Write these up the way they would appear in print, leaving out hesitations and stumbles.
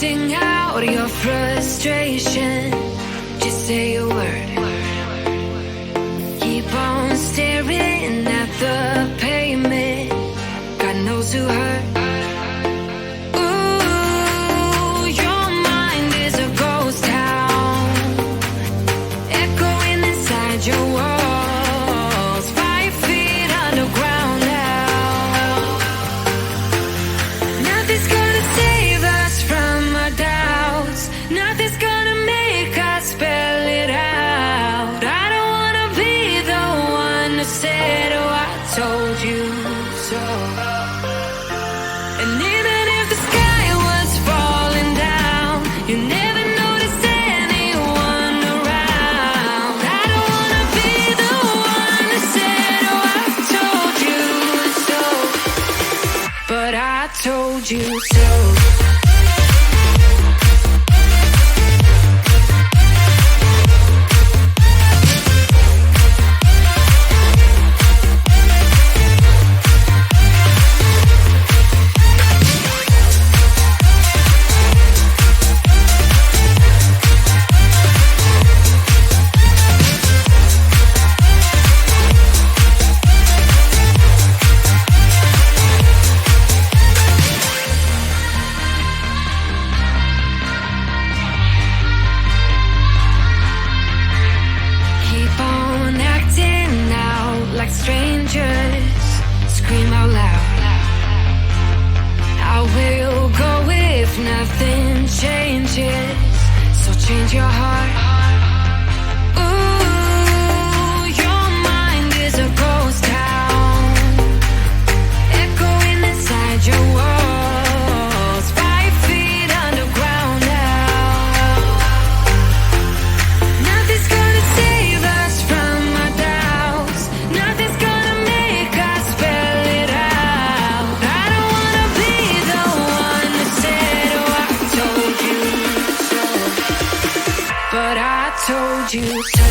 Sing out your frustration. Just say a word. Keep on staring at the pavement. God knows who hurt. Ooh, your mind is a ghost town, echoing inside your walls. 5 feet underground now. Nothing's gonna save us from our doubts. Nothing's gonna make us spell it out. I don't wanna be the one who said, oh, I told you so. And even if the sky was falling down, you never noticed anyone around. I don't wanna be the one who said, oh, I told you so. But I told you so. Keep on acting out like strangers. Scream out loud. I will go if nothing changes. So change your heart. Ooh, your mind is a ghost town, echoing inside your walls. 5 feet underground now. Nothing's gonna save us from our doubts. Nothing's gonna make us spell it out. I don't wanna be the one who said, oh, I told you so. But I told you so.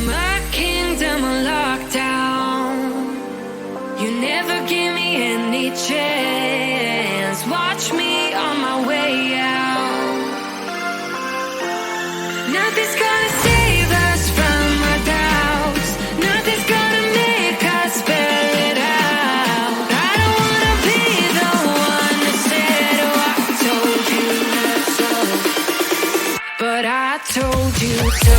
My kingdom on lockdown. You never give me any chance. Watch me on my way out. Nothing's gonna save us from our doubts. Nothing's gonna make us spell it out. I don't wanna be the one who said, oh, I told you so. But I told you so.